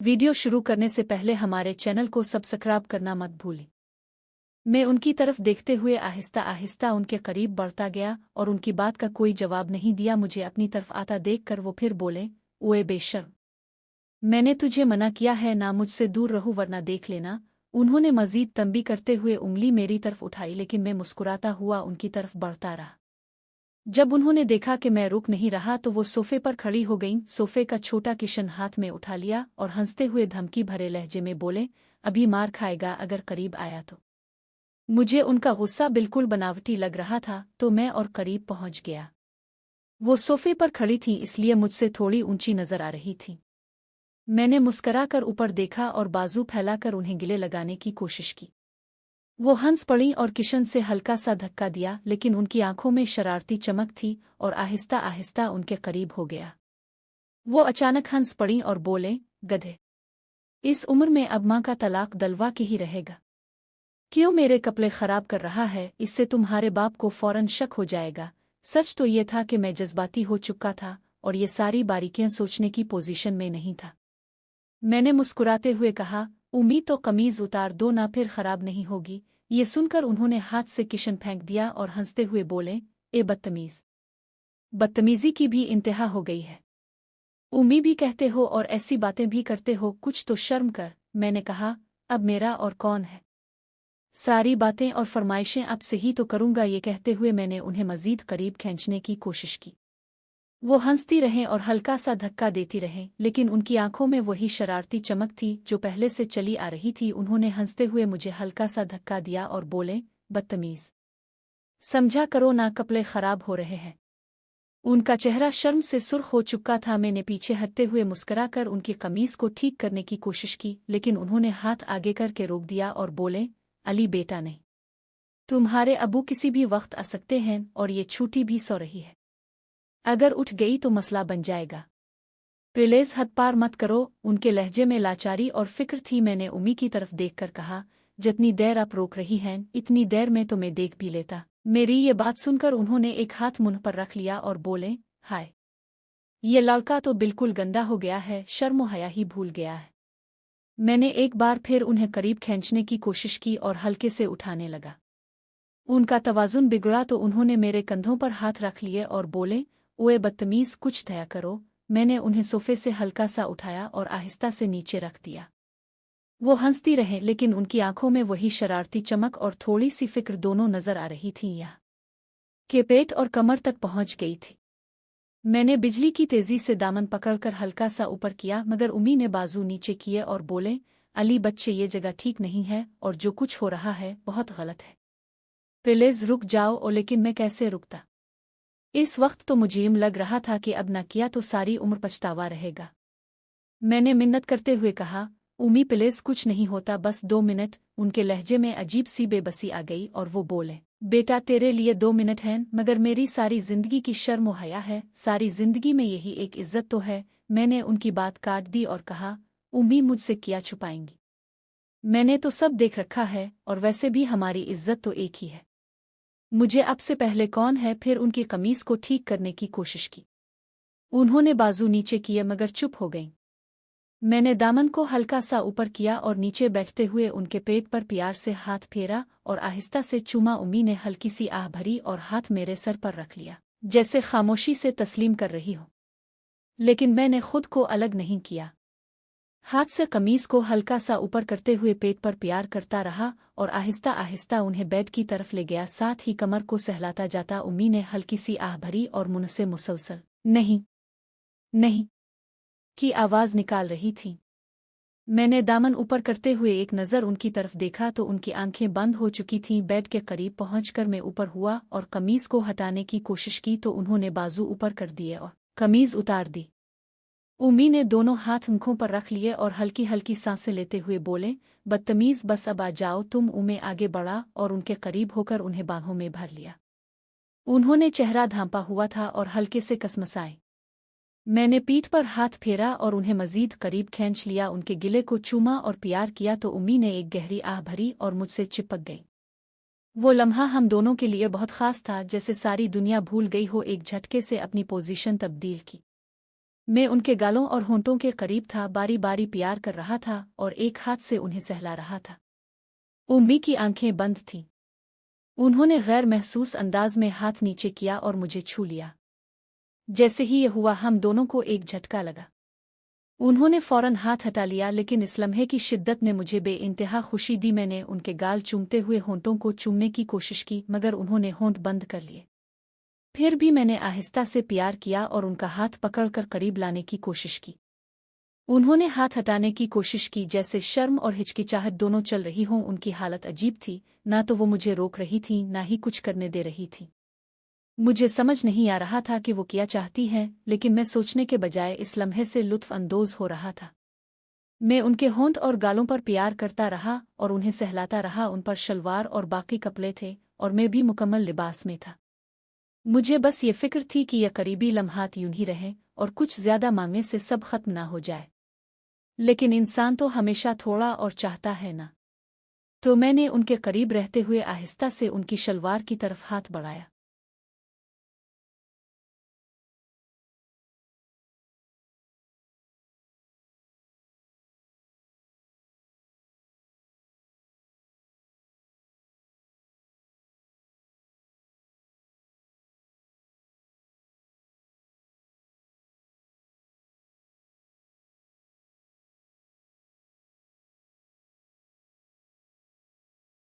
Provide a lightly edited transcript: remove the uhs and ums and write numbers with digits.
Video शुरू करने से पहले हमारे चैनल को सब्सक्राइब करना मत भूलें। मैं उनकी तरफ देखते हुए आहिस्ता आहिस्ता उनके करीब बढ़ता गया और उनकी बात का कोई जवाब नहीं दिया। मुझे अपनी तरफ आता देखकर वो फिर बोले, ओए बेशर्म, मैंने तुझे मना किया है ना, मुझसे दूर रहो वरना देख लेना। उन्होंने मजीद तंबी करते हुए उंगली मेरी तरफ उठाई, लेकिन मैं मुस्कुराता हुआ उनकी तरफ बढ़ता रहा। जब उन्होंने देखा कि मैं रुक नहीं रहा तो वो सोफे पर खड़ी हो गईं। सोफे का छोटा किशन हाथ में उठा लिया और हंसते हुए धमकी भरे लहजे में बोले, अभी मार खाएगा अगर करीब आया तो। मुझे उनका गुस्सा बिल्कुल बनावटी लग रहा था तो मैं और करीब पहुंच गया। वो सोफे पर खड़ी थी इसलिए मुझसे थोड़ी ऊंची नजर आ रही थी। मैंने मुस्कराकर ऊपर देखा और बाजू फैलाकर उन्हें गिले लगाने की कोशिश की। वो हंस पड़ी और किशन से हल्का सा धक्का दिया, लेकिन उनकी आंखों में शरारती चमक थी और आहिस्ता आहिस्ता उनके करीब हो गया। वो अचानक हंस पड़ी और बोले, गधे, इस उम्र में अब माँ का तलाक दलवा के ही रहेगा। क्यों मेरे कपड़े खराब कर रहा है? इससे तुम्हारे बाप को फौरन शक हो जाएगा। सच तो ये था कि मैं जज्बाती हो चुका था और ये सारी बारीकियां सोचने की पोजीशन में नहीं था। मैंने मुस्कुराते हुए कहा, उम्मीद तो कमीज उतार दो ना, फिर खराब नहीं होगी। ये सुनकर उन्होंने हाथ से किशन फेंक दिया और हंसते हुए बोले, ए बदतमीज, बदतमीजी की भी इंतहा हो गई है। उम्मी भी कहते हो और ऐसी बातें भी करते हो, कुछ तो शर्म कर। मैंने कहा, अब मेरा और कौन है? सारी बातें और फरमाइशें अब से ही तो करूंगा। ये कहते हुए मैंने उन्हें मजीद करीब खींचने की कोशिश की। वो हंसती रहें और हल्का सा धक्का देती रहें, लेकिन उनकी आंखों में वही शरारती चमक थी जो पहले से चली आ रही थी। उन्होंने हंसते हुए मुझे हल्का सा धक्का दिया और बोले, बदतमीज, समझा करो ना, कपड़े खराब हो रहे हैं। उनका चेहरा शर्म से सुर्ख हो चुका था। मैंने पीछे हटते हुए मुस्कुराकर उनकी कमीज को ठीक करने की कोशिश की, लेकिन उन्होंने हाथ आगे करके रोक दिया और बोले, अली बेटा नहीं, तुम्हारे अबू किसी भी वक्त आ सकते हैं और ये छूटी भी सो रही है। अगर उठ गई तो मसला बन जाएगा। प्लीज हद पार मत करो। उनके लहजे में लाचारी और फिक्र थी। मैंने उम्मी की तरफ देखकर कहा, जितनी देर आप रोक रही हैं इतनी देर में तो मैं देख भी लेता। मेरी ये बात सुनकर उन्होंने एक हाथ मुंह पर रख लिया और बोले, हाय, ये लड़का तो बिल्कुल गंदा हो गया है, शर्म हया ही भूल गया है। मैंने एक बार फिर उन्हें करीब खींचने की कोशिश की और हल्के से उठाने लगा। उनका तवाजुन बिगड़ा तो उन्होंने मेरे कंधों पर हाथ रख लिए और बोले, ओए बदतमीज, कुछ दया करो। मैंने उन्हें सोफे से हल्का सा उठाया और आहिस्ता से नीचे रख दिया। वो हंसती रहे, लेकिन उनकी आंखों में वही शरारती चमक और थोड़ी सी फिक्र दोनों नजर आ रही थी। यह के पेट और कमर तक पहुंच गई थी। मैंने बिजली की तेजी से दामन पकड़कर हल्का सा ऊपर किया, मगर उम्मी ने बाजू नीचे किए और बोले, अली बच्चे, ये जगह ठीक नहीं है और जो कुछ हो रहा है बहुत गलत है। प्लीज रुक जाओ। और लेकिन मैं कैसे रुकता? इस वक्त तो मुझे लग रहा था कि अब न किया तो सारी उम्र पछतावा रहेगा। मैंने मिन्नत करते हुए कहा, उम्मी प्लीज, कुछ नहीं होता, बस 2 मिनट। उनके लहजे में अजीब सी बेबसी आ गई और वो बोले, बेटा तेरे लिए 2 मिनट हैं, मगर मेरी सारी जिंदगी की शर्म व हया है। सारी जिंदगी में यही एक इज्जत तो है। मैंने उनकी बात काट दी और कहा, उम्मी, मुझसे क्या छुपाएंगी? मैंने तो सब देख रखा है और वैसे भी हमारी इज्जत तो एक ही है। मुझे अब से पहले कौन है? फिर उनकी कमीज को ठीक करने की कोशिश की। उन्होंने बाजू नीचे किए मगर चुप हो गईं। मैंने दामन को हल्का सा ऊपर किया और नीचे बैठते हुए उनके पेट पर प्यार से हाथ फेरा और आहिस्ता से चूमा। उम्मी ने हल्की सी आह भरी और हाथ मेरे सर पर रख लिया, जैसे खामोशी से तस्लीम कर रही हो, लेकिन मैंने खुद को अलग नहीं किया। हाथ से कमीज को हल्का सा ऊपर करते हुए पेट पर प्यार करता रहा और आहिस्ता आहिस्ता उन्हें बेड की तरफ ले गया, साथ ही कमर को सहलाता जाता। उम्मी ने हल्की सी आह भरी और मुंह से मुसलसल नहीं नहीं की आवाज निकाल रही थी। मैंने दामन ऊपर करते हुए एक नज़र उनकी तरफ देखा तो उनकी आंखें बंद हो चुकी थीं। बेड के करीब पहुंचकर मैं ऊपर हुआ और कमीज को हटाने की कोशिश की तो उन्होंने बाजू ऊपर कर दिए और कमीज उतार दी। उम्मी ने दोनों हाथ आंखों पर रख लिए और हल्की हल्की सांसें लेते हुए बोले, बदतमीज, बस अब आ जाओ तुम। उम्मी आगे बढ़ा और उनके करीब होकर उन्हें बाहों में भर लिया। उन्होंने चेहरा ढांपा हुआ था और हल्के से कसमसाए। मैंने पीठ पर हाथ फेरा और उन्हें मजीद करीब खींच लिया, उनके गिले को चूमा और प्यार किया तो उम्मी ने एक गहरी आह भरी और मुझसे चिपक गई। वो लम्हा हम दोनों के लिए बहुत खास था, जैसे सारी दुनिया भूल गई हो। एक झटके से अपनी पोजीशन तब्दील की। मैं उनके गालों और होंठों के करीब था, बारी बारी प्यार कर रहा था और एक हाथ से उन्हें सहला रहा था। उम्मी की आंखें बंद थीं। उन्होंने गैर महसूस अंदाज में हाथ नीचे किया और मुझे छू लिया। जैसे ही ये हुआ हम दोनों को एक झटका लगा। उन्होंने फौरन हाथ हटा लिया, लेकिन इस लम्हे की शिद्दत ने मुझे बेइंतहा खुशी दी। मैंने उनके गाल चूमते हुए होंठों को चूमने की कोशिश की, मगर उन्होंने होंठ बंद कर लिए। फिर भी मैंने आहिस्ता से प्यार किया और उनका हाथ पकड़कर करीब लाने की कोशिश की। उन्होंने हाथ हटाने की कोशिश की, जैसे शर्म और हिचकिचाहट दोनों चल रही हों। उनकी हालत अजीब थी, ना तो वो मुझे रोक रही थी, ना ही कुछ करने दे रही थी। मुझे समझ नहीं आ रहा था कि वो क्या चाहती हैं, लेकिन मैं सोचने के बजाय इस लम्हे से लुत्फ अंदोज हो रहा था। मैं उनके होंठ और गालों पर प्यार करता रहा और उन्हें सहलाता रहा। उन पर शलवार और बाकी कपड़े थे और मैं भी मुकम्मल लिबास में था। मुझे बस ये फिक्र थी कि यह करीबी लम्हात यूं ही रहे और कुछ ज्यादा मांगने से सब खत्म ना हो जाए। लेकिन इंसान तो हमेशा थोड़ा और चाहता है ना। तो मैंने उनके करीब रहते हुए आहिस्ता से उनकी शलवार की तरफ हाथ बढ़ाया।